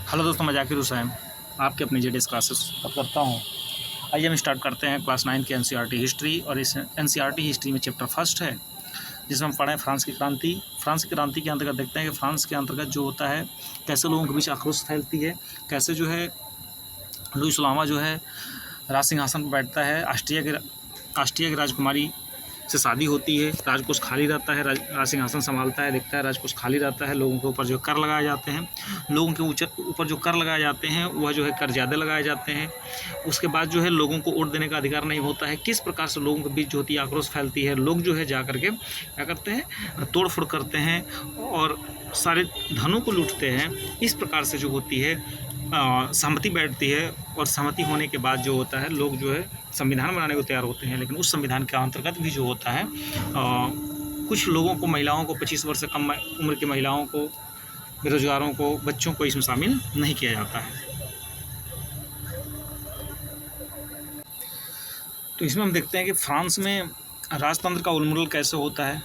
Hello दोस्तों, मैं जाकिर हुसैन आपके अपनी जेडीएस क्लासेस करता हूँ। आइए हम स्टार्ट करते हैं क्लास 9 की एनसीईआरटी हिस्ट्री। और इस एनसीईआरटी हिस्ट्री में चैप्टर फर्स्ट है जिसमें हम पढ़ें फ्रांस की क्रांति। फ्रांस की क्रांति के अंतर्गत देखते हैं कि फ्रांस के अंतर्गत जो होता है कैसे लोगों के बीच आक्रोश फैलती है, कैसे जो है लुई सुलामा जो है राज सिंहासन पर बैठता है। ऑस्ट्रिया की राजकुमारी से शादी होती है, राजकोष खाली रहता है, राज सिंहासन संभालता है, देखता है राजकोष खाली रहता है। लोगों के ऊपर जो कर लगाए जाते हैं, लोगों के ऊपर जो कर लगाए जाते हैं वह जो है कर ज़्यादा लगाए जाते हैं। उसके बाद जो है लोगों को वोट देने का अधिकार नहीं होता है। किस प्रकार से लोगों के बीच जो होती है आक्रोश फैलती है, लोग जो है जा करके क्या करते हैं, तोड़ फोड़ करते हैं और सारे धनों को लूटते हैं। इस प्रकार से जो होती है सहमति बैठती है और सहमति होने के बाद जो होता है लोग जो है संविधान बनाने को तैयार होते हैं। लेकिन उस संविधान के अंतर्गत भी जो होता है कुछ लोगों को, महिलाओं को, 25 वर्ष से कम उम्र की महिलाओं को, बेरोजगारों को, बच्चों को इसमें शामिल नहीं किया जाता है। तो इसमें हम देखते हैं कि फ्रांस में राजतंत्र का उन्मूलन कैसे होता है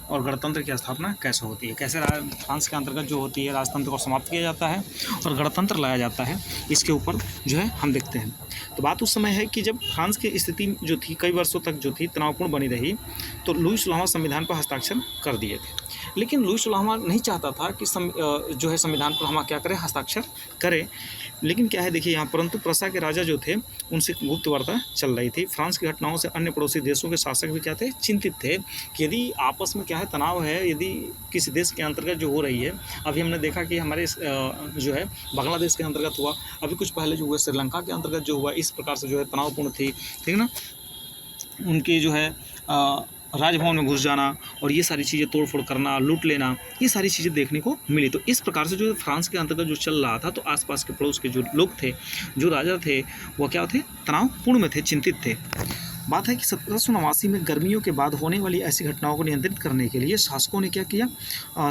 और गणतंत्र की स्थापना कैसे होती है, कैसे फ्रांस के अंतर्गत जो होती है राजतंत्र को समाप्त किया जाता है और गणतंत्र लाया जाता है। इसके ऊपर जो है हम देखते हैं। तो बात उस समय है कि जब फ्रांस की स्थिति जो थी कई वर्षों तक जो थी तनावपूर्ण बनी रही, तो लुई सुलामा संविधान पर हस्ताक्षर कर दिए थे। लेकिन लुई सुलामा नहीं चाहता था कि जो है संविधान पर हम क्या करें, हस्ताक्षर करें। लेकिन क्या है देखिए यहाँ, परंतु प्रसा के राजा जो थे उनसे गुप्त वार्ता चल रही थी। फ्रांस की घटनाओं से अन्य पड़ोसी देशों के शासक भी क्या थे, चिंतित थे कि यदि आपस में क्या है तनाव है, यदि किसी देश के अंतर्गत जो हो रही है, अभी हमने देखा कि हमारे जो है बांग्लादेश के अंतर्गत हुआ, अभी कुछ पहले जो हुआ श्रीलंका के अंतर्गत जो हुआ, इस प्रकार से जो है तनावपूर्ण थी, ठीक है ना। उनके जो है राजभवन में घुस जाना और ये सारी चीज़ें तोड़ फोड़ करना, लूट लेना, ये सारी चीज़ें देखने को मिली। तो इस प्रकार से जो फ्रांस के अंतर्गत जो चल रहा था, तो आसपास के पड़ोस के जो लोग थे, जो राजा थे, वो क्या थे, तनावपूर्ण में थे, चिंतित थे। बात है कि 1789 में गर्मियों के बाद होने वाली ऐसी घटनाओं को नियंत्रित करने के लिए शासकों ने क्या किया,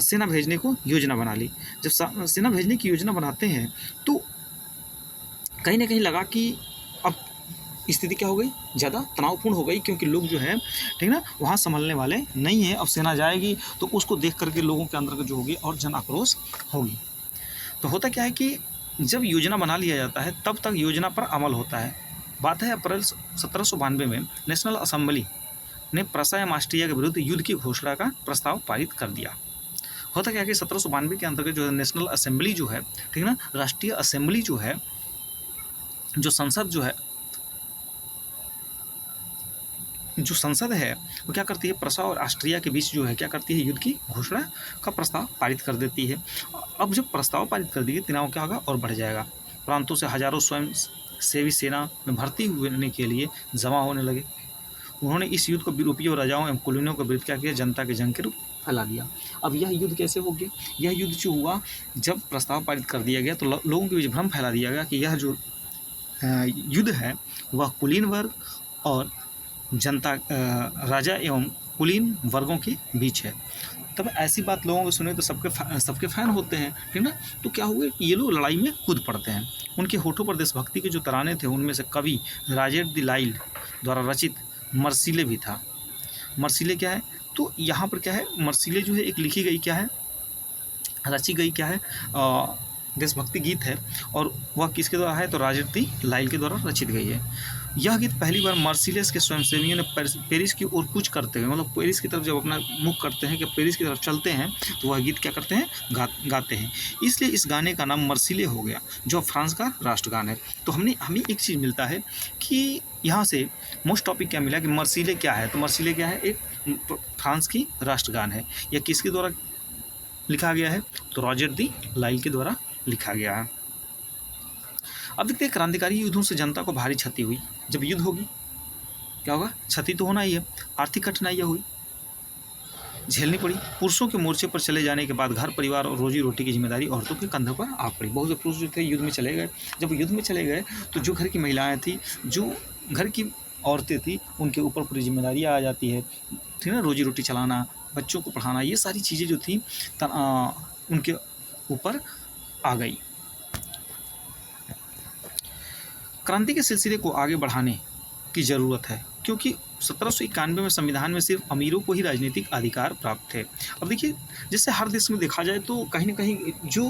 सेना भेजने को योजना बना ली। जब सेना भेजने की योजना बनाते हैं तो कहीं ना कहीं लगा कि अब स्थिति क्या हो गई, ज़्यादा तनावपूर्ण हो गई, क्योंकि लोग जो है ठीक ना वहाँ संभलने वाले नहीं हैं। अब सेना जाएगी तो उसको देख करके लोगों के अंदर जो होगी और जन आक्रोश होगी। तो होता क्या है कि जब योजना बना लिया जाता है तब तक योजना पर अमल होता है। बात है अप्रैल 1792 में नेशनल असेंबली ने प्रसा एवं ऑस्ट्रिया के विरुद्ध युद्ध की घोषणा का प्रस्ताव पारित कर दिया। होता क्या है कि 1792 के अंतर्गत जो है नेशनल असेंबली जो है, ठीक ना, राष्ट्रीय असेंबली जो है, जो संसद है वो क्या करती है, प्रसा और ऑस्ट्रिया के बीच जो है क्या करती है, युद्ध की घोषणा का प्रस्ताव पारित कर देती है। अब जब प्रस्ताव पारित कर देगी तनाव क्या होगा, और बढ़ जाएगा। प्रांतों से हजारों स्वयं सेवी सेना में भर्ती होने के लिए जमा होने लगे। उन्होंने इस युद्ध को यूरोपीय राजाओं एवं कुलीनों के विरुद्ध क्या किया, जनता के जंग के रूप फैला दिया। अब यह युद्ध कैसे हो गया, यह युद्ध जो हुआ जब प्रस्ताव पारित कर दिया गया तो लोगों के बीच भ्रम फैला दिया गया कि यह जो युद्ध है वह कुलीन वर्ग और जनता, राजा एवं कुलीन वर्गों के बीच है। तब ऐसी बात लोगों को सुने तो सबके फैन होते हैं, ठीक ना। तो क्या हुआ, ये लोग लड़ाई में कूद पड़ते हैं। उनके होठों पर देशभक्ति के जो तराने थे उनमें से कवि राजेट द लाइल द्वारा रचित मर्सिले भी था। मर्सिले क्या है, तो यहाँ पर क्या है, मर्सिले जो है एक लिखी गई क्या है, रची गई क्या है, देशभक्ति गीत है। और वह किसके द्वारा है, तो राजेट द लाइल के द्वारा रचित गई है। यह गीत पहली बार मर्सिलेस के स्वयंसेवियों ने पेरिस की ओर कूच करते हुए, मतलब पेरिस की तरफ जब अपना मुख करते हैं कि पेरिस की तरफ चलते हैं, तो वह गीत क्या करते हैं, गाते हैं। इसलिए इस गाने का नाम मर्सिले हो गया, जो फ्रांस का राष्ट्रगान है। तो हमें एक चीज़ मिलता है कि यहाँ से मोस्ट टॉपिक क्या मिला कि मर्सिले क्या है, तो मर्सिले क्या है, एक फ्रांस की राष्ट्रगान है। यह किसके द्वारा लिखा गया है, तो रॉजर दी लाइल के द्वारा लिखा गया है। अब देखते हैं क्रांतिकारी युद्धों से जनता को भारी क्षति हुई। जब युद्ध होगी क्या होगा, क्षति तो होना ही है, आर्थिक कठिनाइयाँ हुई, झेलनी पड़ी। पुरुषों के मोर्चे पर चले जाने के बाद घर परिवार और रोजी रोटी की जिम्मेदारी औरतों के कंधों पर आ पड़ी। बहुत से पुरुष जो थे युद्ध में चले गए। जब युद्ध में चले गए तो जो घर की महिलाएं थी, जो घर की औरतें थी, उनके ऊपर पूरी जिम्मेदारी आ जाती है, ठीक है, रोजी रोटी चलाना, बच्चों को पढ़ाना, ये सारी चीज़ें जो थी उनके ऊपर आ गई। क्रांति के सिलसिले को आगे बढ़ाने की ज़रूरत है, क्योंकि 1791 में संविधान में सिर्फ अमीरों को ही राजनीतिक अधिकार प्राप्त थे। अब देखिए, जैसे हर देश में देखा जाए तो कहीं ना कहीं जो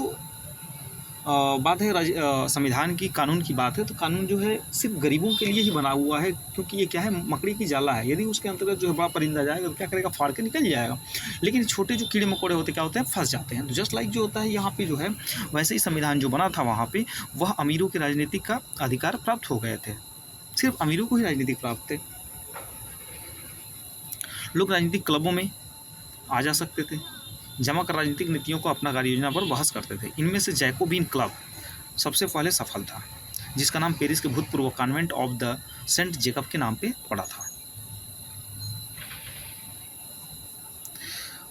बात है संविधान की, कानून की बात है, तो कानून जो है सिर्फ गरीबों के लिए ही बना हुआ है, क्योंकि ये क्या है, मकड़ी की जाला है। यदि उसके अंतर्गत जो है बड़ा परिंदा जाएगा तो क्या करेगा, फाड़ के निकल जाएगा। लेकिन छोटे जो कीड़े मकोड़े होते क्या होते हैं, फंस जाते हैं। तो जस्ट लाइक जो होता है यहाँ पे जो है, वैसे ही संविधान जो बना था वहाँ पे, वह अमीरों के राजनीतिक का अधिकार प्राप्त हो गए थे। सिर्फ अमीरों को ही राजनीतिक प्राप्त थे। लोग राजनीतिक क्लबों में आ जा सकते थे, जमा कर राजनीतिक नीतियों को अपना कार्य योजना पर बहस करते थे। इनमें से जैकोबिन क्लब सबसे पहले सफल था, जिसका नाम पेरिस के भूतपूर्व convent of the Saint Jacob के नाम पे पड़ा था।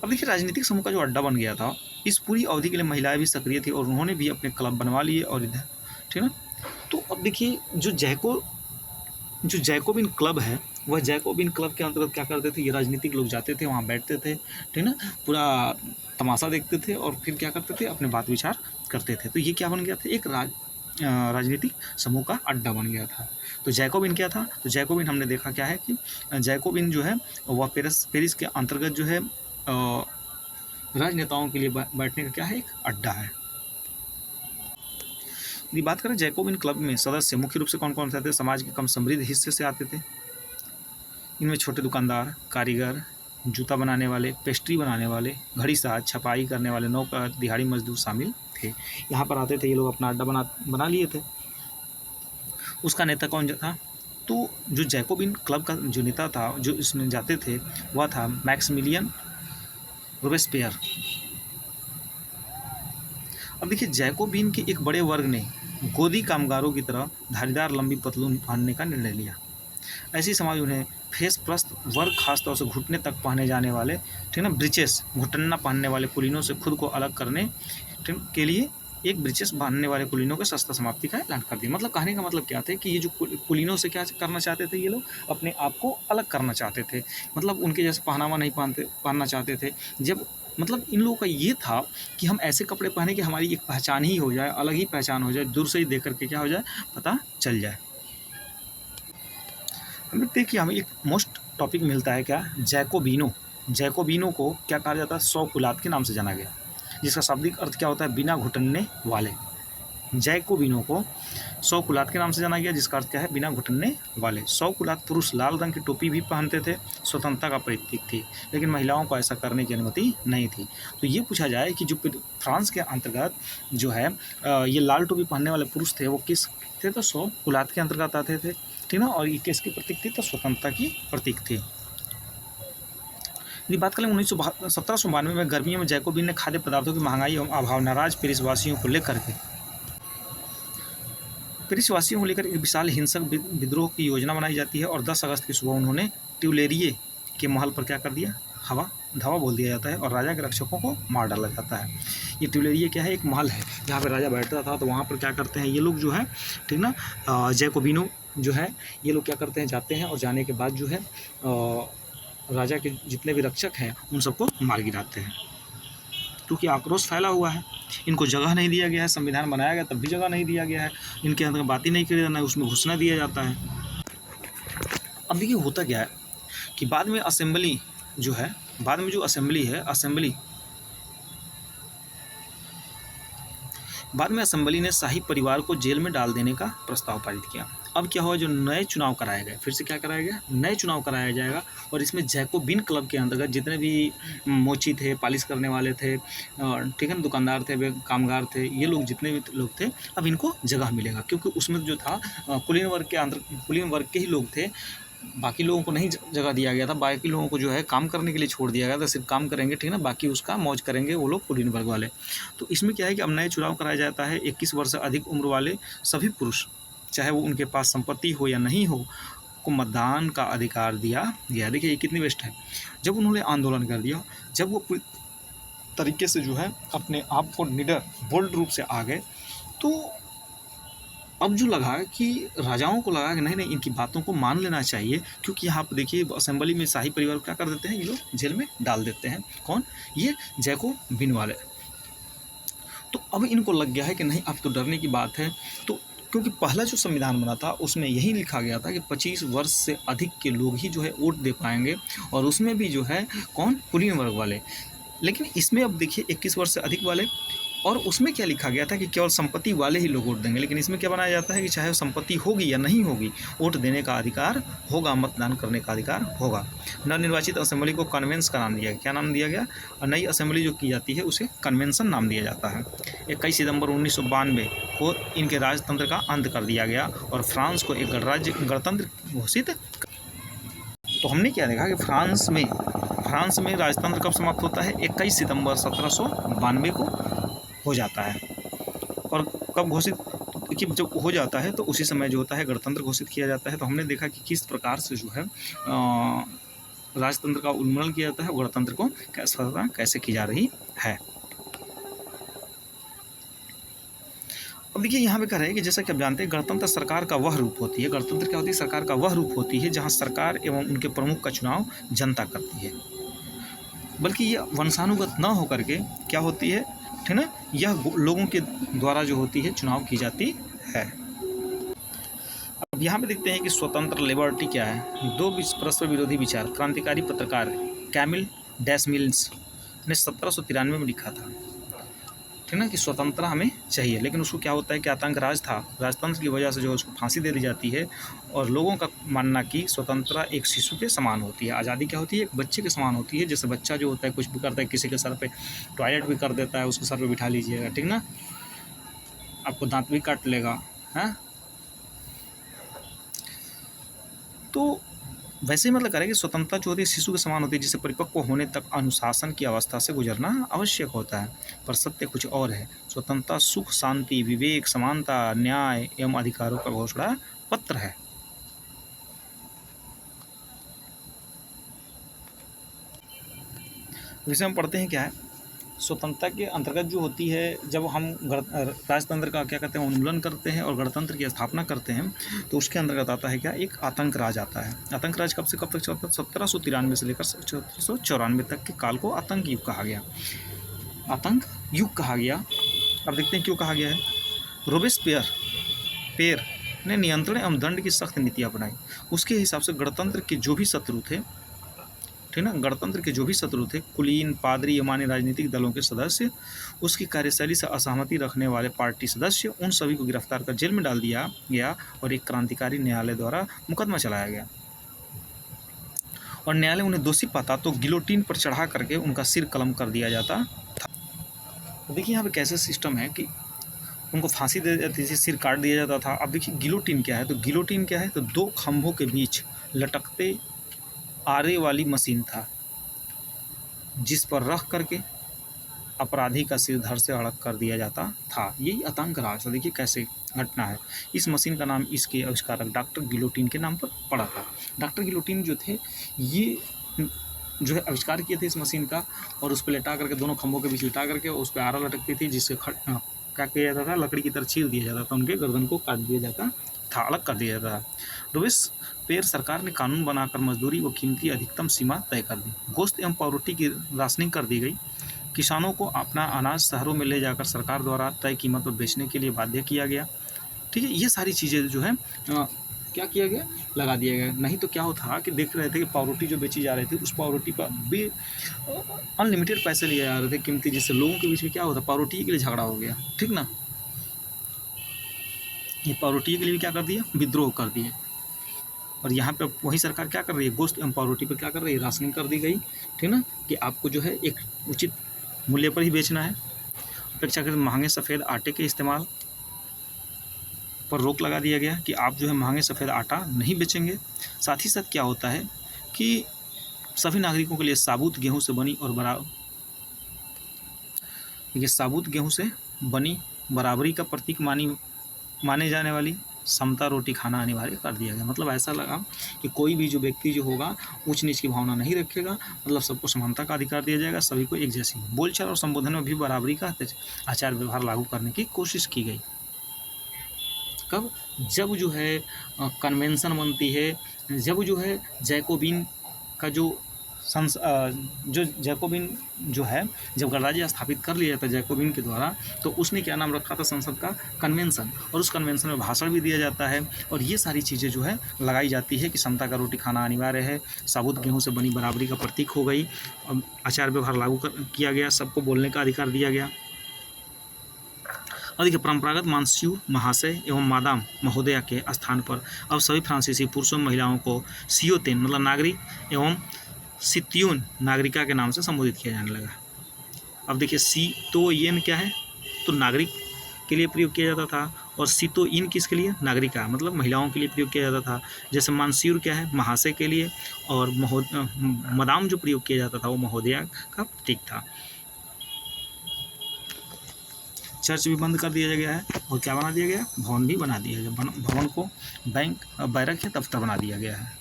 अब देखिए, राजनीतिक समूह का जो अड्डा बन गया था, इस पूरी अवधि के लिए महिलाएं भी सक्रिय थी और उन्होंने भी अपने क्लब बनवा लिए और इधर, ठीक है ना। तो अब देखिए, जो जैकोबिन क्लब है, वह जैकोबिन क्लब के अंतर्गत क्या करते थे, ये राजनीतिक लोग जाते थे, वहाँ बैठते थे, ठीक है ना, पूरा तमाशा देखते थे और फिर क्या करते थे, अपने बात विचार करते थे। तो ये क्या बन गया था, एक राजनीतिक समूह का अड्डा बन गया था। तो जैकोबिन क्या था, तो जैकोबिन हमने देखा क्या है कि जैकोबिन जो है वह पेरिस के अंतर्गत जो है राजनेताओं के लिए बैठने का क्या है, एक अड्डा है। यदि बात करें जैकोबिन क्लब में सदस्य मुख्य रूप से कौन कौन से थे, समाज के कम समृद्ध हिस्से से आते थे। इनमें छोटे दुकानदार, कारीगर, जूता बनाने वाले, पेस्ट्री बनाने वाले, घड़ी साज, छपाई करने वाले, नौकर, दिहाड़ी मजदूर शामिल थे। यहाँ पर आते थे ये लोग, अपना अड्डा बना लिए थे। उसका नेता कौन था, तो जो जैकोबिन क्लब का जो नेता था, जो इसमें जाते थे, वह था मैक्सिमिलियन रोबेस्पियर। अब देखिए, जैकोबिन के एक बड़े वर्ग ने गोदी कामगारों की तरह धारीदार लंबी पतलून पहनने का निर्णय लिया। ऐसी समाज उन्हें फेस प्रस्त वर्ग, खासतौर से घुटने तक पहने जाने वाले, ठीक है ना, ब्रिचेस, घुटना पहनने वाले कुलीनों से खुद को अलग करने के लिए एक ब्रिचेस बांधने वाले कुलीनों के सस्ता समाप्ति का ऐलान कर दिया। मतलब कहने का मतलब क्या था कि ये जो कुलीनों से क्या करना चाहते थे, ये लोग अपने आप को अलग करना चाहते थे। मतलब उनके जैसे पहनावा नहीं पहनना चाहते थे। जब मतलब इन लोगों का ये था कि हम ऐसे कपड़े पहने कि हमारी एक पहचान ही हो जाए, अलग ही पहचान हो जाए, दूर से ही देख करके क्या हो जाए, पता चल जाए। हम देखते हैं कि हमें एक मोस्ट टॉपिक मिलता है क्या, जैकोबिनो को क्या कहा जाता है, 100 कुलात के नाम से जाना गया, जिसका शाब्दिक अर्थ क्या होता है, बिना घुटने वाले। जैकोबिनो को 100 कुलात के नाम से जाना गया, जिसका अर्थ क्या है, बिना घुटने वाले। 100 कुलात पुरुष लाल रंग की टोपी भी पहनते थे, स्वतंत्रता का प्रतीक थी, लेकिन महिलाओं को ऐसा करने की अनुमति नहीं थी। तो ये पूछा जाए कि जो फ्रांस के अंतर्गत जो है ये लाल टोपी पहनने वाले पुरुष थे, वो किस थे, तो 100 कुलात के अंतर्गत आते थे, ठीक ना। और ये किसकी प्रतीक थी, तो स्वतंत्रता की प्रतीक थी। यदि बात करें 1792 में गर्मियों में जैकोबिन ने खाद्य पदार्थों की महंगाई एवं अभाव नाराज पेरिसवासियों को लेकर एक विशाल हिंसक विद्रोह की योजना बनाई जाती है और 10 अगस्त की सुबह उन्होंने ट्यूलेरिये के महल पर क्या कर दिया, धावा बोल दिया जाता है और राजा के रक्षकों को मार डाला जाता है। ये ट्यूलेरिये क्या है, एक महल है जहाँ पर राजा बैठता था। तो वहाँ पर क्या करते हैं ये लोग जो है, ठीक ना, जैकोबिनो जो है ये लोग क्या करते हैं, जाते हैं और जाने के बाद जो है राजा के जितने भी रक्षक हैं उन सबको मार गिराते हैं, क्योंकि आक्रोश फैला हुआ है। इनको जगह नहीं दिया गया है, संविधान बनाया गया तब भी जगह नहीं दिया गया है, इनके अंदर बात ही नहीं करी जाना है, उसमें घुसना दिया जाता है। अब देखिए होता क्या है कि बाद में असेंबली जो है, बाद में जो असेंबली ने शाही परिवार को जेल में डाल देने का प्रस्ताव पारित किया। अब क्या हुआ, जो नए चुनाव कराए गए, फिर से क्या कराया गया, नए चुनाव कराया जाएगा और इसमें जैकोबिन क्लब के अंतर्गत जितने भी मोची थे, पालिश करने वाले थे, ठीक है, दुकानदार थे, कामगार थे, ये लोग जितने भी लोग थे, अब इनको जगह मिलेगा, क्योंकि उसमें जो था कुलीन वर्ग के ही लोग थे, बाकी लोगों को नहीं जगह दिया गया था। बाकी लोगों को जो है काम करने के लिए छोड़ दिया गया था, सिर्फ काम करेंगे, ठीक है ना, बाकी उसका मौज करेंगे वो लोग कुलीन वर्ग वाले। तो इसमें क्या है कि अब नए चुनाव कराया जाता है। 21 वर्ष से अधिक उम्र वाले सभी पुरुष, चाहे वो उनके पास संपत्ति हो या नहीं हो, को मतदान का अधिकार दिया गया। देखिए ये कितनी बेस्ट है। जब उन्होंने आंदोलन कर दिया, जब वो पूरी तरीके से जो है अपने आप को निडर, बोल्ड रूप से आ गए, तो अब जो लगा कि राजाओं को लगा कि नहीं इनकी बातों को मान लेना चाहिए, क्योंकि यहाँ पर देखिए असेंबली में शाही परिवार को क्या कर देते हैं, ये लोग जेल में डाल देते हैं। कौन, ये जैकोबिन वाले। तो अब इनको लग गया है कि नहीं, अब तो डरने की बात है। तो क्योंकि पहला जो संविधान बना था उसमें यही लिखा गया था कि 25 वर्ष से अधिक के लोग ही जो है वोट दे पाएंगे, और उसमें भी जो है कौन, कुलीन वर्ग वाले। लेकिन इसमें अब देखिए 21 वर्ष से अधिक वाले और उसमें क्या लिखा गया था कि केवल संपत्ति वाले ही लोग वोट देंगे, लेकिन इसमें क्या बनाया जाता है कि चाहे वो संपत्ति होगी या नहीं होगी, वोट देने का अधिकार होगा, मतदान करने का अधिकार होगा। नवनिर्वाचित असेंबली को कन्वेंस का नाम दिया गया। क्या नाम दिया गया? और नई असेंबली जो की जाती है उसे कन्वेंशन नाम दिया जाता है। 21 सितंबर 1992 को इनके राजतंत्र का अंत कर दिया गया और फ्रांस को एक गणतंत्र घोषित। तो हमने क्या देखा कि फ्रांस में राजतंत्र कब समाप्त होता है? 21 सितंबर 1792 को हो जाता है। और कब घोषित, कि जब हो जाता है तो उसी समय जो होता है गणतंत्र घोषित किया जाता है। तो हमने देखा कि किस प्रकार से जो है राजतंत्र का उन्मूलन किया जाता है, गणतंत्र को कैसे की जा रही है। अब देखिए यहाँ पे कह रहे हैं कि जैसा कि आप जानते हैं गणतंत्र सरकार का वह रूप होती है। गणतंत्र क्या होती है? सरकार का वह रूप होती है जहाँ सरकार एवं उनके प्रमुख का चुनाव जनता करती है, बल्कि यह वंशानुगत न होकर के क्या होती है, ठीक ना, यह लोगों के द्वारा जो होती है चुनाव की जाती है। अब यहाँ पे देखते हैं कि स्वतंत्र लिबर्टी क्या है। दो परस्पर विरोधी विचार। क्रांतिकारी पत्रकार कैमिल डेसमिल्स ने 1793 में लिखा था, ठीक ना, कि स्वतंत्रता हमें चाहिए, लेकिन उसको क्या होता है कि आतंक राज था, राजतंत्र की वजह से जो उसको फांसी दे दी जाती है। और लोगों का मानना कि स्वतंत्रता एक शिशु के समान होती है, आज़ादी क्या होती है? एक बच्चे के समान होती है। जैसे बच्चा जो होता है कुछ भी करता है, किसी के सर पे टॉयलेट भी कर देता है, उसके सर पे बिठा लीजिएगा, ठीक ना, आपको दांत भी काट लेगा, हैं। तो वैसे ही मतलब करें कि स्वतंत्रता जो होती है शिशु के समान होती है, जिसे परिपक्व होने तक अनुशासन की अवस्था से गुजरना आवश्यक होता है। पर सत्य कुछ और है। स्वतंत्रता सुख, शांति, विवेक, समानता, न्याय एवं अधिकारों का घोषणा पत्र है। विषय हम पढ़ते हैं क्या है। स्वतंत्रता के अंतर्गत जो होती है, जब हम राजतंत्र का क्या कहते हैं उन्मूलन करते हैं और गणतंत्र की स्थापना करते हैं, तो उसके अंतर्गत आता है क्या? एक आतंक राज आता है। आतंक राज कब से कब तक चलता है? 1793 से लेकर 1794 तक के काल को आतंक युग कहा गया। आतंक युग कहा गया। अब देखते हैं क्यों कहा गया है। रोबेस्पियर ने नियंत्रण एवं दंड की सख्त नीति अपनाई। उसके हिसाब से गणतंत्र के जो भी शत्रु थे, ठीक ना, गणतंत्र के जो भी शत्रु थे, कुलीन, पादरी, मान्य राजनीतिक दलों के सदस्य, उसकी कार्यशैली से असहमति रखने वाले पार्टी सदस्य, उन सभी को गिरफ्तार कर जेल में डाल दिया गया और एक क्रांतिकारी न्यायालय द्वारा मुकदमा चलाया गया। और न्यायालय उन्हें दोषी पाता तो गिलोटीन पर चढ़ा करके उनका सिर कलम कर दिया जाता था। देखिए यहाँ पे कैसे सिस्टम है कि उनको फांसी दे जाती थी, सिर काट दिया जाता था। अब देखिए गिलोटीन क्या है। तो गिलोटीन क्या है? तो दो खंभों के बीच लटकते आरे वाली मशीन था, जिस पर रख करके अपराधी का सिर धड़ से अलग कर दिया जाता था। यही आतंक राज। देखिए कैसे घटना है। इस मशीन का नाम इसके आविष्कारक डॉक्टर गिलोटीन के नाम पर पड़ा था। डॉक्टर गिलोटीन जो थे, ये जो है आविष्कार किए थे इस मशीन का, और उस पर लेटा करके, दोनों खंभों के बीच लेटा करके उस पर आरा लटकती थी, जिससे क्या किया जाता था? लकड़ी की तरह चीर दिया जाता था, उनके गर्दन को काट दिया जाता था, अलग कर दिया जाता था। रोबेस्पियर सरकार ने कानून बनाकर मजदूरी व कीमती अधिकतम सीमा तय कर दी। गोश्त एवं पावरोटी की राशनिंग कर दी गई। किसानों को अपना अनाज शहरों में ले जाकर सरकार द्वारा तय कीमत पर बेचने के लिए बाध्य किया गया। ठीक है, ये सारी चीज़ें जो है क्या किया गया? लगा दिया गया। नहीं तो क्या होता कि देख रहे थे कि पावरोटी जो बेची जा रही थी, उस पावरोटी पर भी अनलिमिटेड पैसे लिए जा रहे थे कीमती, जिससे लोगों के बीच में क्या होता, पावरोटी के लिए झगड़ा हो गया, ठीक ना। ये पावरोटी के लिए क्या कर दिया? विद्रोह कर दिए। और यहाँ पे वही सरकार क्या कर रही है? गोश्त एवं पावरोटी पर क्या कर रही है? राशनिंग कर दी गई, ठीक ना, कि आपको जो है एक उचित मूल्य पर ही बेचना है। अपेक्षाकृत महंगे सफ़ेद आटे के इस्तेमाल पर रोक लगा दिया गया कि आप जो है महंगे सफ़ेद आटा नहीं बेचेंगे। साथ ही साथ क्या होता है कि सभी नागरिकों के लिए साबुत गेहूं से बनी और ये साबुत गेहूं से बनी बराबरी का प्रतीक माने जाने वाली समता रोटी खाना अनिवार्य कर दिया गया। मतलब ऐसा लगा कि कोई भी जो व्यक्ति जो होगा ऊंच नीच की भावना नहीं रखेगा, मतलब सबको समानता का अधिकार दिया जाएगा, सभी को एक जैसी बोलचाल और संबोधन में भी बराबरी का आचार व्यवहार लागू करने की कोशिश की गई। कब? जब जो है कन्वेंशन बनती है, जब जो है जैकोबिन का जो जैकोबिन जो है, जब गणराज्य स्थापित कर लिया जाता है जैकोबिन के द्वारा, तो उसने क्या नाम रखा था संसद का? कन्वेंशन। और उस कन्वेंशन में भाषण भी दिया जाता है और ये सारी चीज़ें जो है लगाई जाती है कि समता का रोटी खाना अनिवार्य है, साबुत गेहूं से बनी बराबरी का प्रतीक हो गई, आचार व्यवहार लागू किया गया, सबको बोलने का अधिकार दिया गया। और देखिए परंपरागत मानस्यू महाशय एवं मादाम महोदया के स्थान पर अब सभी फ्रांसीसी पुरुषों महिलाओं को सियोतेन मतलब नागरिक एवं सित्यून नागरिका के नाम से संबोधित किया जाने लगा। अब देखिए सितोयेन क्या है, तो नागरिक के लिए प्रयोग किया जाता था, और सितोइन किसके लिए, नागरिका मतलब महिलाओं के लिए प्रयोग किया जाता था। जैसे मानस्यूर क्या है, महाशय के लिए, और मदाम जो प्रयोग किया जाता था वो महोदया का प्रतीक था। चर्च भी बंद कर दिया गया है, और क्या बना दिया गया, भवन भी बना दिया गया। भवन को बैंक बैरक या दफ्तर बना दिया गया है।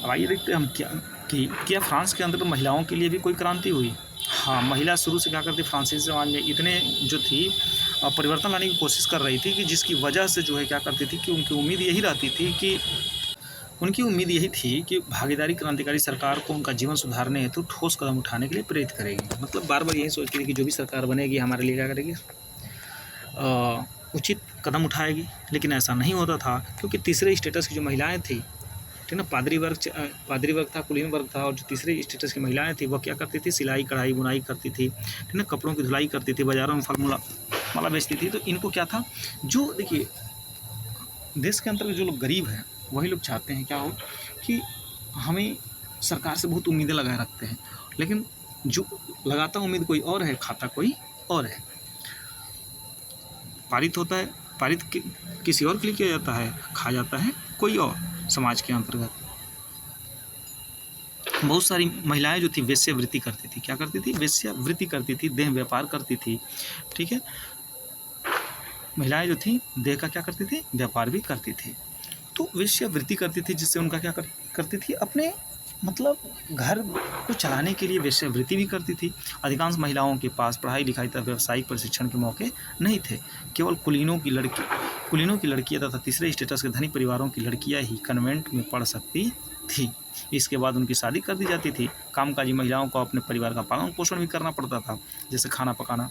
अब आइए देखते हैं हम क्या फ्रांस के अंदर महिलाओं के लिए भी कोई क्रांति हुई। हाँ, महिला शुरू से क्या करती, फ्रांसीसी समाज में इतने जो थी परिवर्तन लाने की कोशिश कर रही थी कि जिसकी वजह से जो है क्या करती थी कि उनकी उम्मीद यही थी कि भागीदारी क्रांतिकारी सरकार को उनका जीवन सुधारने हेतु ठोस कदम उठाने के लिए प्रेरित करेगी। मतलब बार बार यही सोचती थी कि जो भी सरकार बनेगी हमारे लिए क्या करेगी, उचित कदम उठाएगी। लेकिन ऐसा नहीं होता था, क्योंकि तीसरे स्टेटस की जो महिलाएं थी, ठीक ना, पादरी वर्ग था, कुलीन वर्ग था, और जो तीसरे स्टेटस की महिलाएं थी वह क्या करती थी, सिलाई कढ़ाई बुनाई करती थी, ठीक ना, कपड़ों की धुलाई करती थी, बाजारों में फल माला बेचती थी। तो इनको क्या था, जो देखिए देश के अंतर्गत जो लोग गरीब हैं वही लोग चाहते हैं क्या हो कि हमें सरकार से बहुत उम्मीदें लगाए रखते हैं, लेकिन जो लगाता उम्मीद कोई और है, खाता कोई और है। पारित किसी और के लिए किया जाता है, खा जाता है कोई और समाज के अंतर्गत। बहुत सारी महिलाएं जो थी वेश्यावृत्ति करती थी। क्या करती थी, वेश्यावृत्ति करती थी, देह व्यापार करती थी। ठीक है, महिलाएं जो थी देह का क्या करती थी, व्यापार भी करती थी। तो वेश्यावृत्ति करती थी, जिससे उनका क्या करती थी, अपने मतलब घर को चलाने के लिए वेश्यावृत्ति भी करती थी। अधिकांश महिलाओं के पास पढ़ाई लिखाई तथा व्यावसायिक प्रशिक्षण के मौके नहीं थे। केवल कुलीनों की लड़कियां तथा तीसरे स्टेटस के धनी परिवारों की लड़कियां ही कन्वेंट में पढ़ सकती थी। इसके बाद उनकी शादी कर दी जाती थी। कामकाजी महिलाओं को अपने परिवार का पालन पोषण भी करना पड़ता था, जैसे खाना पकाना,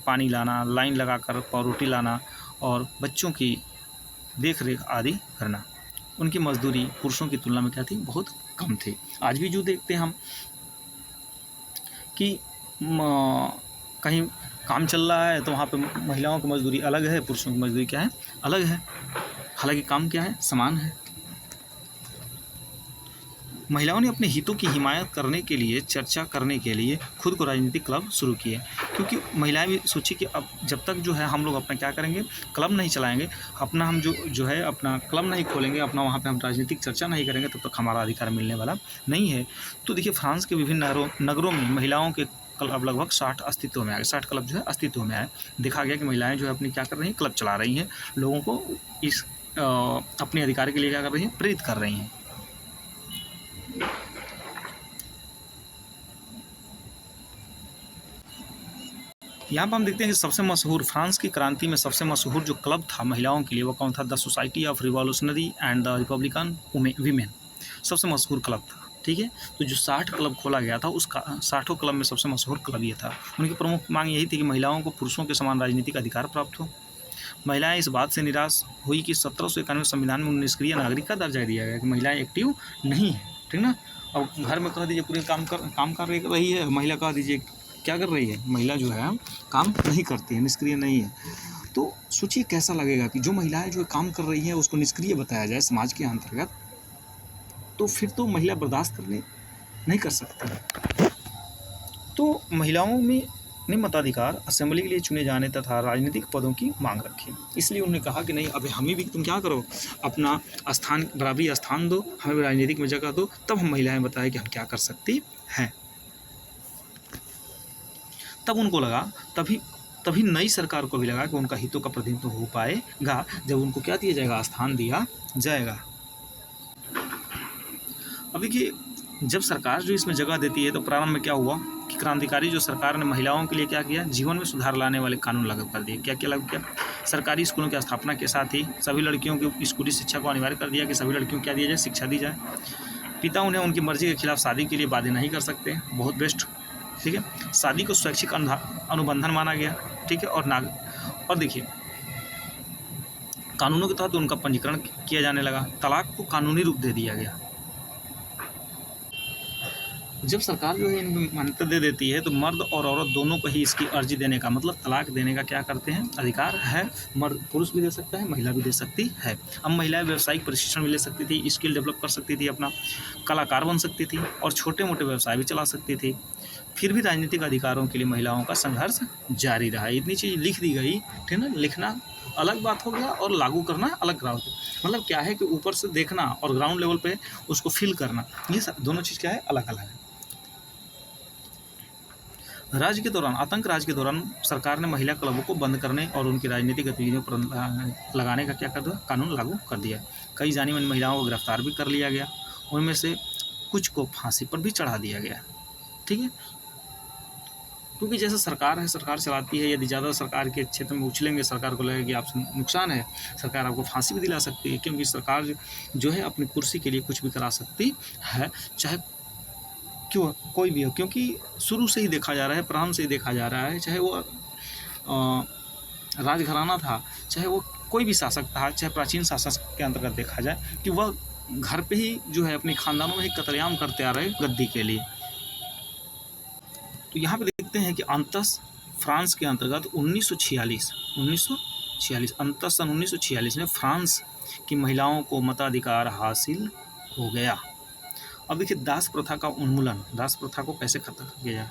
पानी लाना, लाइन लगाकर रोटी लाना और बच्चों की देख रेख आदि करना। उनकी मजदूरी पुरुषों की तुलना में क्या थी, बहुत कम थी। आज भी जो देखते हैं हम कि कहीं काम चल रहा है तो वहाँ पे महिलाओं की मजदूरी अलग है, पुरुषों की मजदूरी क्या है, अलग है, हालांकि काम क्या है, समान है। महिलाओं ने अपने हितों की हिमायत करने के लिए, चर्चा करने के लिए खुद को राजनीतिक क्लब शुरू किए, क्योंकि महिलाएं भी सोची कि अब जब तक जो है हम लोग अपना क्या करेंगे, क्लब नहीं चलाएंगे, अपना हम जो है अपना क्लब नहीं खोलेंगे, अपना वहाँ पे हम राजनीतिक चर्चा नहीं करेंगे, तब तक हमारा अधिकार मिलने वाला नहीं है। तो देखिए फ्रांस के विभिन्न नगरों में महिलाओं के क्लब लगभग 60 अस्तित्व में आए, 60 क्लब जो है अस्तित्व में आए। देखा गया कि महिलाएँ जो है अपनी क्या कर रही हैं, क्लब चला रही हैं, लोगों को इस अपने अधिकार के लिए क्या कर रही हैं, प्रेरित कर रही हैं। यहाँ पर हम देखते हैं कि सबसे मशहूर फ्रांस की क्रांति में सबसे मशहूर जो क्लब था महिलाओं के लिए वो कौन था, the society of revolutionary and the Republican women, सबसे मशहूर क्लब था। ठीक है, तो जो 60 क्लब खोला गया था उसका 60 क्लब में सबसे मशहूर क्लब ये था। उनकी प्रमुख मांग यही थी कि महिलाओं को पुरुषों के समान राजनीतिक अधिकार प्राप्त हो। महिलाएं इस बात से निराश हुई कि 1791 संविधान में उन्हें निष्क्रिय नागरिक का दर्जा दिया गया कि महिलाएं एक्टिव नहीं है, ठीक ना। अब घर में कह दीजिए पूरे काम कर रही है, महिला कह दीजिए क्या कर रही है, महिला जो है काम नहीं करती है, निष्क्रिय नहीं है। तो सोचिए कैसा लगेगा कि जो महिलाएं जो काम कर रही हैं उसको निष्क्रिय बताया जाए समाज के अंतर्गत, तो फिर तो महिला बर्दाश्त करने नहीं कर सकती। तो महिलाओं में ने मताधिकार, असेंबली के लिए चुने जाने तथा राजनीतिक पदों की मांग रखी। इसलिए उन्होंने कहा कि नहीं, अब हमें भी तुम क्या करो, अपना स्थान, बराबरी स्थान दो, हमें भी राजनीतिक में जगह दो, तब हम महिलाएं बताएं कि हम क्या कर सकती हैं। तब उनको लगा, तभी नई सरकार को भी लगा कि उनका हितों का प्रतिनिधित्व हो पाएगा जब उनको क्या दिया जाएगा, स्थान दिया जाएगा। अब देखिए जब सरकार जो इसमें जगह देती है तो प्रारंभ में क्या हुआ कि क्रांतिकारी जो सरकार ने महिलाओं के लिए क्या किया, जीवन में सुधार लाने वाले कानून लागू कर दिए। क्या क्या लागू किया, सरकारी स्कूलों की स्थापना के साथ ही सभी लड़कियों की स्कूली शिक्षा को अनिवार्य कर दिया कि सभी लड़कियों को क्या दिया जाए, शिक्षा दी जाए। पिता उन्हें उनकी मर्जी के खिलाफ शादी के लिए बाध्य नहीं कर सकते, बहुत बेस्ट। ठीक है, शादी को स्वैच्छिक अनुबंधन माना गया। ठीक है, और देखिए कानूनों के तहत उनका पंजीकरण किया जाने लगा। तलाक को कानूनी रूप दे दिया गया। जब सरकार जो है इनको मान्यता दे देती है तो मर्द और औरत दोनों को ही इसकी अर्जी देने का, मतलब तलाक देने का क्या करते हैं, अधिकार है। मर्द पुरुष भी दे सकता है, महिला भी दे सकती है। अब महिलाएं व्यावसायिक प्रशिक्षण भी ले सकती थी, स्किल डेवलप कर सकती थी, अपना कलाकार बन सकती थी और छोटे मोटे व्यवसाय भी चला सकती थी। फिर भी राजनीतिक अधिकारों के लिए महिलाओं का संघर्ष जारी रहा। इतनी चीज़ लिख दी गई, ठीक है ना। लिखना अलग बात हो गया और लागू करना अलग बात हो। मतलब क्या है कि ऊपर से देखना और ग्राउंड लेवल पे उसको फील करना, ये दोनों चीज़ क्या है, अलग अलग है। राज्य के दौरान, आतंक राज के दौरान सरकार ने महिला क्लबों को बंद करने और उनकी राजनीतिक गतिविधियों पर लगाने का क्या कर दिया, कानून लागू कर दिया। कई जानी मानी महिलाओं को गिरफ्तार भी कर लिया गया, उनमें से कुछ को फांसी पर भी चढ़ा दिया गया। ठीक है, क्योंकि जैसे सरकार है, सरकार चलाती है, यदि ज़्यादा सरकार के क्षेत्र में उछलेंगे, सरकार को लगेगा कि आपसे नुकसान है, सरकार आपको फांसी भी दिला सकती है। क्योंकि सरकार जो है अपनी कुर्सी के लिए कुछ भी करा सकती है, चाहे क्यों कोई भी हो। क्योंकि शुरू से ही देखा जा रहा है, प्रारंभ से ही देखा जा रहा है, चाहे वो राजघराना था, चाहे वो कोई भी शासक था, चाहे प्राचीन शासक के अंतर्गत देखा जाए, कि वह घर पे ही जो है अपने खानदानों में ही कत्लेआम करते आ रहे गद्दी के लिए। तो यहाँ पे देखते हैं कि अंतस फ्रांस के अंतर्गत 1946 अंतस सन 1946 में फ्रांस की महिलाओं को मताधिकार हासिल हो गया। अब देखिए दास प्रथा का उन्मूलन, दास प्रथा को कैसे खत्म किया जाए।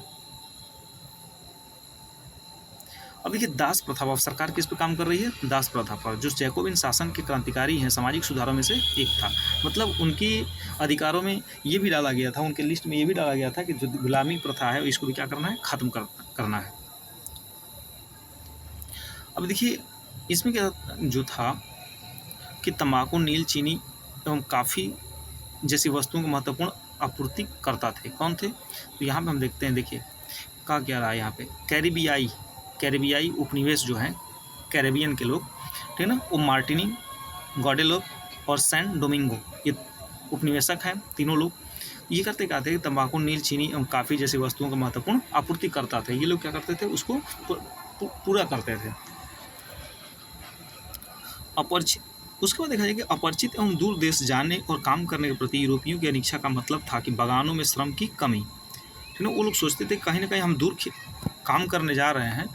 अब देखिए दास प्रथा, अब सरकार किस पर काम कर रही है, दास प्रथा पर, जो जैकोबिन शासन के क्रांतिकारी हैं, सामाजिक सुधारों में से एक था। मतलब उनकी अधिकारों में ये भी डाला गया था, उनके लिस्ट में ये भी डाला गया था कि जो गुलामी प्रथा है इसको भी क्या करना है, खत्म करना है। अब देखिए इसमें क्या जो था कि तंबाकू, नील, चीनी एवं काफ़ी जैसी वस्तुओं को महत्वपूर्ण आपूर्ति करता थे। कौन थे, तो यहाँ पे हम देखते हैं, देखिए कहा क्या रहा है यहाँ पे, कैरिबियाई उपनिवेश जो हैं, कैरेबियन के लोग, ठीक है ना, वो मार्टिनी, गॉडेलोप और सैन डोमिंगो, ये उपनिवेशक हैं। तीनों लोग ये करते क्या थे, तंबाकू, नील, चीनी एवं काफ़ी जैसी वस्तुओं का महत्वपूर्ण आपूर्ति करता थे। ये लोग क्या करते थे, उसको पूरा करते थे। अपरिचित, उसके बाद देखा जाए कि अपरिचित एवं दूर देश जाने और काम करने के प्रति यूरोपियों की अनिच्छा का मतलब था कि बागानों में श्रम की कमी, ठीक है। वो लोग सोचते थे कहीं ना कहीं हम दूर काम करने जा रहे हैं,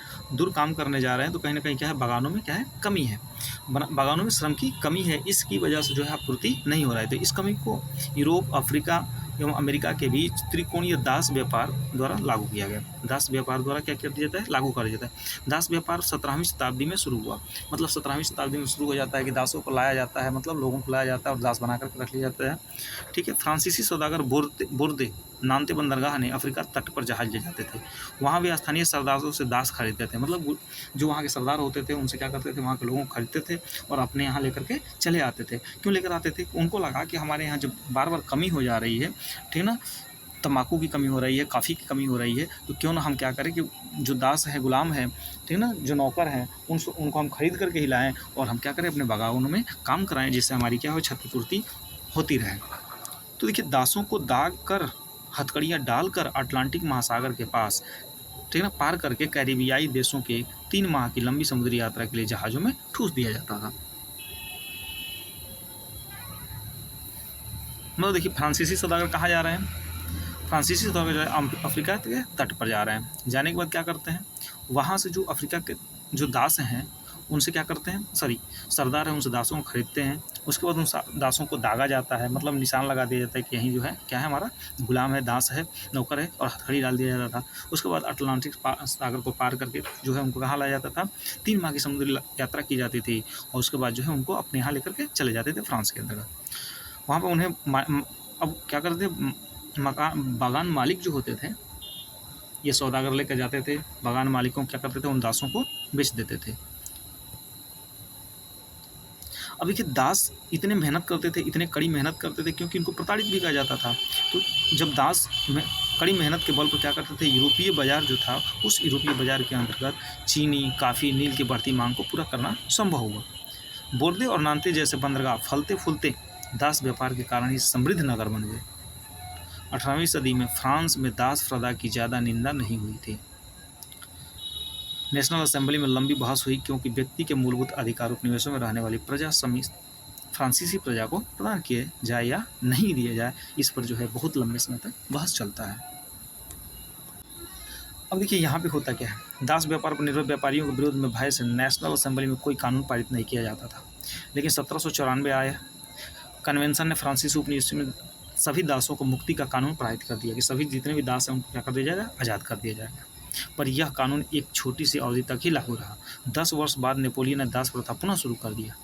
तो कहीं ना कहीं क्या है, बागानों में क्या है, कमी है, बागानों में श्रम की कमी है, इसकी वजह से जो है आपूर्ति नहीं हो रहा है। तो इस कमी को यूरोप, अफ्रीका एवं अमेरिका के बीच त्रिकोणीय दास व्यापार द्वारा लागू किया गया। दास व्यापार द्वारा क्या कर दिया जाता है, लागू कर दिया जाता है। दास व्यापार 17वीं शताब्दी में शुरू हुआ। मतलब 17वीं शताब्दी में शुरू हो जाता है कि दासों को लाया जाता है, मतलब लोगों को लाया जाता है और दास बना करके रख लिया जाता है। ठीक है, फ्रांसीसी सौदागर बोर्दे नान्ते बंदरगाह ने अफ्रीका तट पर जहाज ले जाते थे। वहाँ भी स्थानीय सरदारों से दास खरीदते थे। मतलब जो वहाँ के सरदार होते थे उनसे क्या करते थे, वहाँ के लोगों को खरीदते थे और अपने यहाँ लेकर के चले आते थे। क्यों लेकर आते थे, उनको लगा कि हमारे यहाँ जब बार बार कमी हो जा रही है, ठीक है ना, तंबाकू की कमी हो रही है, काफ़ी की कमी हो रही है, तो क्यों ना हम क्या करें कि जो दास है, गुलाम है, ठीक है ना, जो नौकर हैं, उनको हम खरीद करके ही लाएँ और हम क्या करें, अपने बागानों में काम कराएं, जिससे हमारी क्या हो, क्षतिपूर्ति होती रहे। तो देखिए दासों को दाग कर, हथकड़ियाँ डालकर अटलांटिक महासागर के पास, ठीक है ना, पार करके कैरिबियाई देशों के 3 माह की लंबी समुद्री यात्रा के लिए जहाज़ों में ठूस दिया जाता था। मतलब देखिए फ्रांसीसी सौदागर कहाँ जा रहे हैं, फ्रांसीसी सौदागर जो है अफ्रीका के तट पर जा रहे हैं। जाने के बाद क्या करते हैं, वहाँ से जो अफ्रीका के जो दास हैं उनसे क्या करते हैं, सरदार हैं, उनसे दासों को खरीदते हैं। उसके बाद उन दासों को दागा जाता है, मतलब निशान लगा दिया जाता है कि यहीं जो है क्या है, हमारा गुलाम है, दास है, नौकर है, और हथकड़ी डाल दिया जाता था। उसके बाद अटलांटिक सागर को पार करके जो है उनको कहाँ लाया जाता था, 3 माह की समुद्री यात्रा की जाती थी और उसके बाद जो है उनको अपने यहाँ लेकर के चले जाते थे फ्रांस के अंतर्गत। वहाँ पर उन्हें अब क्या करते थे, बागान मालिक जो होते थे, ये सौदागर लेकर जाते थे, बागान मालिकों क्या करते थे, उन दासों को बेच देते थे। अब देखिए दास इतने मेहनत करते थे, इतने कड़ी मेहनत करते थे, क्योंकि इनको प्रताड़ित भी कहा जाता था। तो जब दास कड़ी मेहनत के बल पर क्या करते थे, यूरोपीय बाजार जो था, उस यूरोपीय बाजार के अंतर्गत चीनी, काफ़ी, नील की बढ़ती मांग को पूरा करना संभव हुआ। बोर्दे और नान्ते जैसे बंदरगाह फलते फूलते दास व्यापार के कारण ही समृद्ध नगर बन गए। 18वीं सदी में फ्रांस में दास प्रथा की ज़्यादा निंदा नहीं हुई थी। नेशनल असेंबली में लंबी बहस हुई, क्योंकि व्यक्ति के मूलभूत अधिकार उपनिवेशों में रहने वाली प्रजा समेत फ्रांसीसी प्रजा को प्रदान किए जाए या नहीं दिए जाए, इस पर जो है बहुत लंबे समय तक बहस चलता है। अब देखिए यहाँ पे होता क्या है, दास व्यापार पर निर्भर व्यापारियों के विरोध में भय से नेशनल असेंबली में कोई कानून पारित नहीं किया जाता था। लेकिन 1794 आया, कन्वेंशन ने फ्रांसीसी उपनिवेशों में सभी दासों को मुक्ति का कानून पारित कर दिया कि सभी जितने भी दास हैं उनको क्या कर दिया जाएगा, आज़ाद कर दिया जाएगा। पर यह कानून एक छोटी सी अवधि तक ही लागू रहा। 10 वर्ष बाद नेपोलियन ने दास प्रथा पुनः शुरू कर दिया,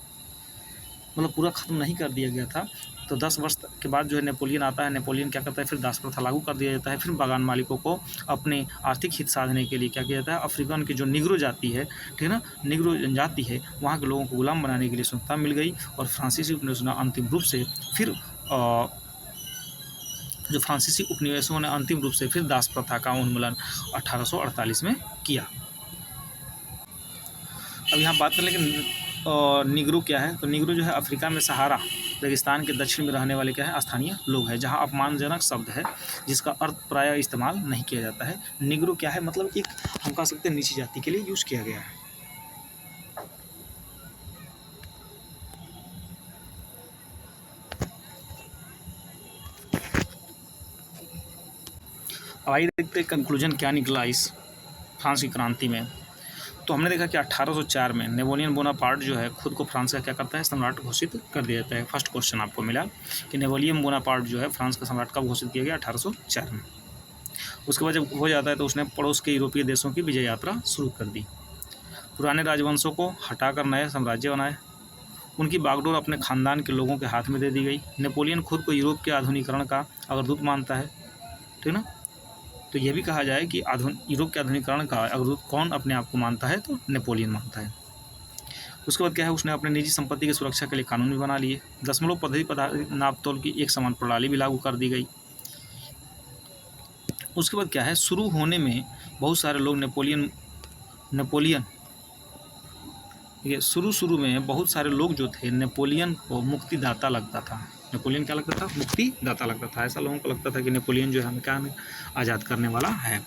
मतलब पूरा खत्म नहीं कर दिया गया था। तो 10 वर्ष के बाद जो है नेपोलियन आता है, नेपोलियन क्या करता है, फिर दास प्रथा लागू कर दिया जाता है। फिर बागान मालिकों को अपने आर्थिक हित साधने के लिए क्या किया जाता है, अफ्रीकन की जो निग्रो जाति है, ठीक है ना, निग्रो जनजाति है, वहाँ के लोगों को गुलाम बनाने के लिए स्वतंत्रता मिल गई। और फ्रांसीसी उपनिवेशों ने अंतिम रूप से फिर जो फ्रांसीसी उपनिवेशों ने अंतिम रूप से फिर दास प्रथा का उन्मूलन 1848 में किया। अब यहाँ बात कर लेकिन निग्रो क्या है, तो निग्रो जो है अफ्रीका में सहारा रेगिस्तान के दक्षिण में रहने वाले क्या है, स्थानीय लोग हैं, जहाँ अपमानजनक शब्द है जिसका अर्थ प्रायः इस्तेमाल नहीं किया जाता है। निग्रो क्या है, मतलब एक हम कह सकते हैं नीची जाति के लिए यूज़ किया गया है। अब आइए देखते हैं कंक्लूजन क्या निकला इस फ्रांस की क्रांति में। तो हमने देखा कि 1804 में नेपोलियन बोनापार्ट जो है खुद को फ्रांस का क्या करता है, सम्राट घोषित कर दिया जाता है। फर्स्ट क्वेश्चन आपको मिला कि नेपोलियन बोनापार्ट जो है फ्रांस का सम्राट कब घोषित किया गया, 1804 में। उसके बाद जब हो जाता है तो उसने पड़ोस के यूरोपीय देशों की विजय यात्रा शुरू कर दी। पुराने राजवंशों को हटाकर नए साम्राज्य बनाए। उनकी बागडोर अपने खानदान के लोगों के हाथ में दे दी गई। नेपोलियन खुद को यूरोप के आधुनिकीकरण का अग्रदूत मानता है, ठीक ना। तो यह भी कहा जाए कि यूरोप के आधुनिकीकरण का अग्रदूत कौन अपने आप को मानता है, तो नेपोलियन मानता है। उसके बाद क्या है, उसने अपने निजी संपत्ति की सुरक्षा के लिए कानून भी बना लिए। दशमलव पद्धति नापतोल की एक समान प्रणाली भी लागू कर दी गई। उसके बाद क्या है, शुरू होने में बहुत सारे लोग नेपोलियन ये शुरू में बहुत सारे लोग जो थे नेपोलियन को मुक्तिदाता लगता था। नेपोलियन क्या लगता था, मुक्तिदाता लगता था। ऐसा लोगों को लगता था कि नेपोलियन जो है हमें क्या हमें आज़ाद करने वाला है।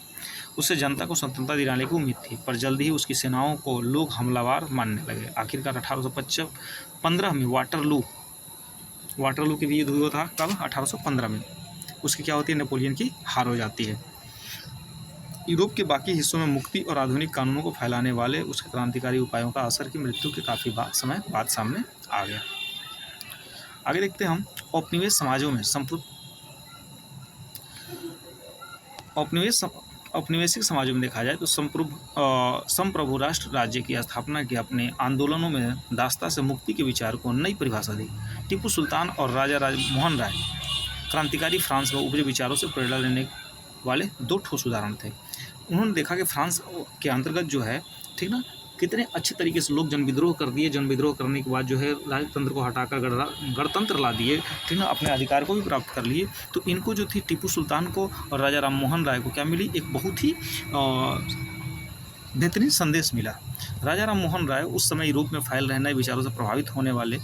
उससे जनता को स्वतंत्रता दिलाने की उम्मीद थी, पर जल्द ही उसकी सेनाओं को लोग हमलावर मानने लगे। आखिरकार 1815 में वाटरलू के भी युद्ध हुआ था। कब, 1815 में। उसकी क्या होती है, नेपोलियन की हार हो जाती है। यूरोप के बाकी हिस्सों में मुक्ति और आधुनिक कानूनों को फैलाने वाले उसके क्रांतिकारी उपायों का असर की मृत्यु के काफ़ी समय बाद सामने आ गया। आगे देखते हैं हम औपनिवेश समाजों में औपनिवेशिक समाजों में देखा जाए तो संप्रभु राष्ट्र राज्य की स्थापना के अपने आंदोलनों में दासता से मुक्ति के विचार को नई परिभाषा दी। टीपू सुल्तान और राजा राममोहन राय क्रांतिकारी फ्रांस में उपजे विचारों से प्रेरणा लेने वाले दो ठोस उदाहरण थे। उन्होंने देखा कि फ्रांस के अंतर्गत जो है, ठीक ना, कितने अच्छे तरीके से लोग जनविद्रोह कर दिए। जनविद्रोह करने के बाद जो है राजतंत्र को हटाकर गणतंत्र ला दिए, ठीक ना, अपने अधिकार को भी प्राप्त कर लिए। तो इनको जो थी टीपू सुल्तान को और राजा राममोहन राय को क्या मिली, एक बहुत ही बेहतरीन संदेश मिला। राजा राममोहन राय उस समय यूरोप में फैल रहे नए विचारों से प्रभावित होने वाले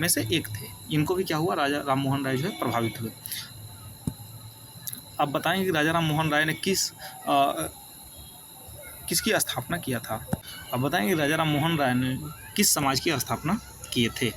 में से एक थे। इनको भी क्या हुआ, राजा राममोहन राय जो है प्रभावित हुए। अब बताएंगे कि राजा राममोहन राय ने किसकी स्थापना किया था। अब बताएंगे राजा राममोहन राय ने किस समाज की स्थापना किए थे।